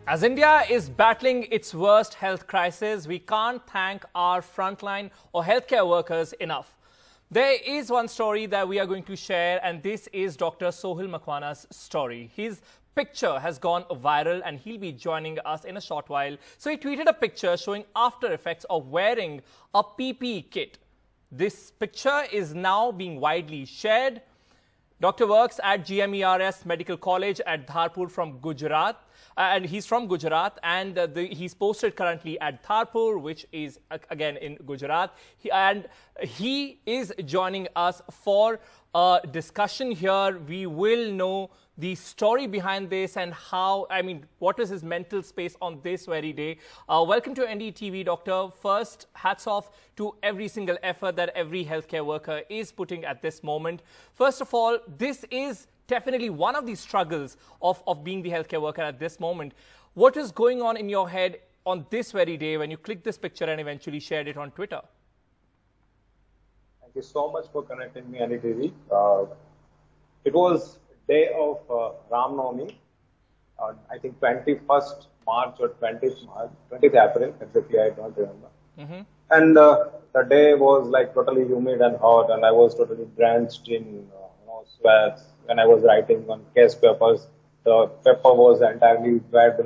As India is battling its worst health crisis, we can't thank our frontline or healthcare workers enough. There is one story that we are going to share, and this is Dr. Sohil Makhwana's story. His picture has gone viral and he'll be joining us in a short while. So he tweeted a picture showing after effects of wearing a PPE kit. This picture is now being widely shared. Doctor works at GMERS Medical College at Dharpur from Gujarat. And he's from Gujarat, and he's posted currently at Dharpur, which is again in Gujarat. He is joining us for a discussion here. We will know the story behind this and how, what is his mental space on this very day. Welcome to NDTV, Doctor. First, hats off to every single effort that every healthcare worker is putting at this moment. First of all, this is definitely one of the struggles of being the healthcare worker at this moment. What is going on in your head on this very day when you click this picture and eventually shared it on Twitter? Thank you so much for connecting me, NDTV. It was day of Ram Navami, I think 21st March or 20th April, exactly, I don't remember. And the day was like totally humid and hot, and I was totally drenched in sweats. When I was writing on case papers, the paper was entirely wet.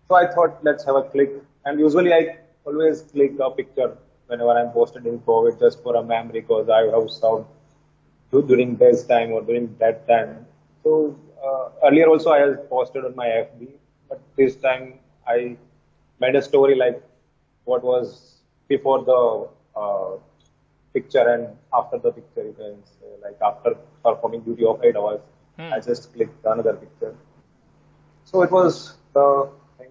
So I thought, let's have a click. And usually I always click a picture whenever I'm posted in COVID just for a memory, because I have served during this time or during that time. So earlier also I had posted on my FB, but this time I made a story like what was before the picture and after the picture, you can say, like after performing duty of 8 hours, I just clicked another picture. So it was the thing.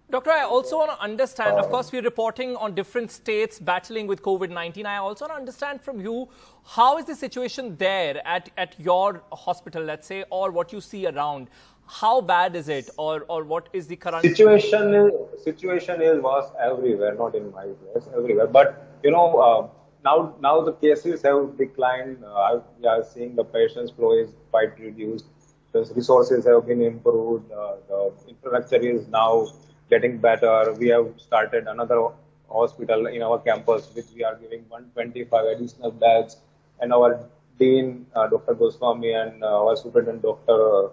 Doctor, I also want to understand, of course, we're reporting on different states battling with COVID-19. I also want to understand from you, how is the situation there at your hospital, let's say, or what you see around? How bad is it, or what is the current situation? Situation is worse everywhere, not in my place, everywhere. But now the cases have declined. We are seeing the patients flow is quite reduced. The resources have been improved. The infrastructure is now getting better. We have started another hospital in our campus, which we are giving 125 additional beds. And our dean, Dr. Goswami, and our superintendent, Dr.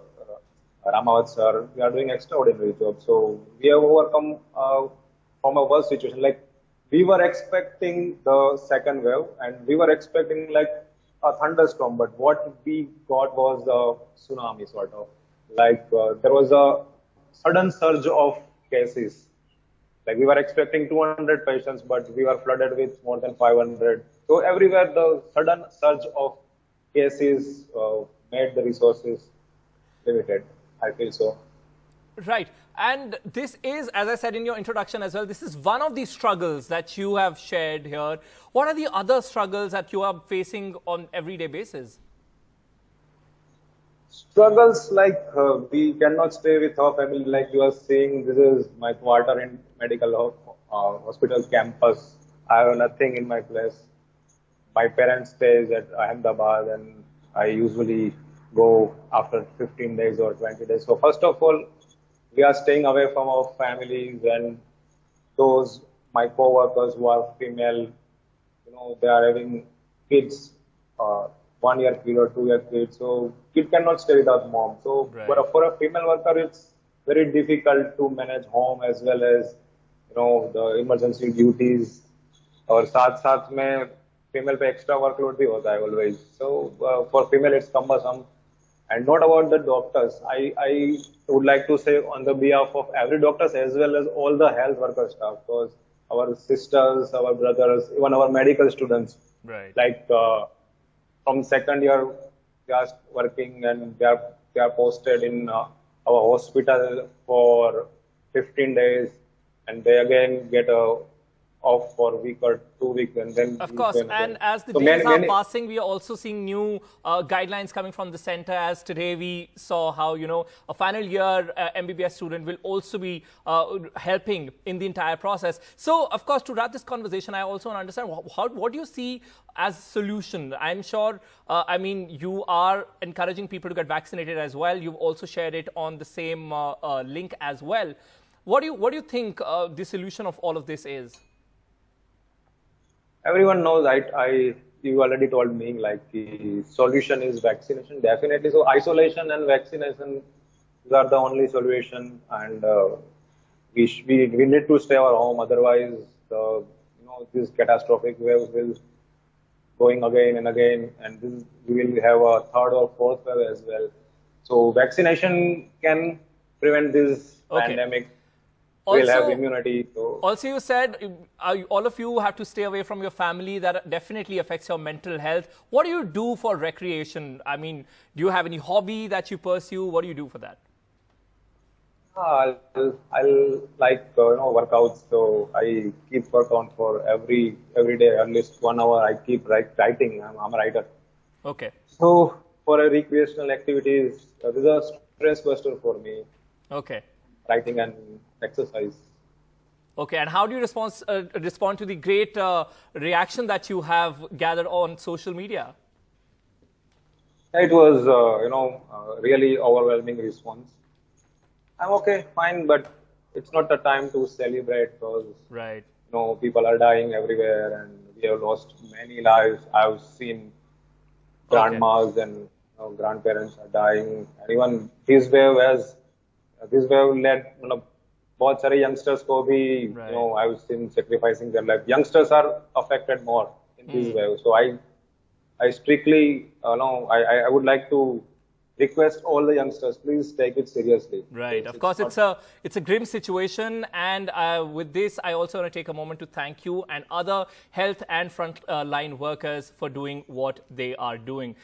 Ramavat sir, we are doing extraordinary job. So we have overcome from a worst situation. Like we were expecting the second wave, and we were expecting like a thunderstorm. But what we got was a tsunami sort of. Like there was a sudden surge of cases. Like we were expecting 200 patients, but we were flooded with more than 500. So everywhere the sudden surge of cases made the resources limited. I feel so. Right. And this is, as I said in your introduction as well, this is one of the struggles that you have shared here. What are the other struggles that you are facing on everyday basis? Struggles like we cannot stay with our family. Like you are saying, this is my quarter in medical hospital campus. I have nothing in my place. My parents stay at Ahmedabad, and I usually go after 15 days or 20 days. So first of all, we are staying away from our families, and those my co-workers who are female, they are having kids, 1 year kid or 2 year kid. So kid cannot stay without mom. So for a female worker, it's very difficult to manage home as well as the emergency duties. और साथ में female पे extra workload भी होता है always. So for female it's cumbersome. And not about the doctors. I would like to say on the behalf of every doctors as well as all the health worker staff, because our sisters, our brothers, even our medical students, like from second year they are working, and they are posted in our hospital for 15 days, and they again get a off for a week or 2 weeks, and then Of he's course, going and again. as the So days are many, passing, we are also seeing new guidelines coming from the center. As today we saw how, a final year MBBS student will also be helping in the entire process. So, of course, to wrap this conversation, I also want to understand what do you see as solution? I'm sure, you are encouraging people to get vaccinated as well. You've also shared it on the same link as well. What do you think the solution of all of this is? everyone knows. You already told me like the solution is vaccination, definitely. So isolation and vaccination, these are the only solution, and we need to stay our home. Otherwise, these catastrophic waves will going again and again, and we will have a third or fourth wave as well. So vaccination can prevent this pandemic. We'll have immunity. So. Also, you said all of you have to stay away from your family. That definitely affects your mental health. What do you do for recreation? I mean, do you have any hobby that you pursue? What do you do for that? I'll like workouts. So I keep workout for every day at least 1 hour. I keep writing. I'm a writer. Okay. So for a recreational activities, this is a stress buster for me. Okay. Writing and exercise. Okay, and how do you respond to the great reaction that you have gathered on social media? It was, really overwhelming response. I'm okay, fine, but it's not the time to celebrate because, right. People are dying everywhere and we have lost many lives. I've seen grandmas and grandparents are dying. And even this wave led, बहुत सारे youngsters को भी, I've seen sacrificing their life. Youngsters are affected more in this wave. So I strictly, I would like to request all the youngsters, please take it seriously. Right. Of course, it's a grim situation. And with this, I also want to take a moment to thank you and other health and frontline workers for doing what they are doing.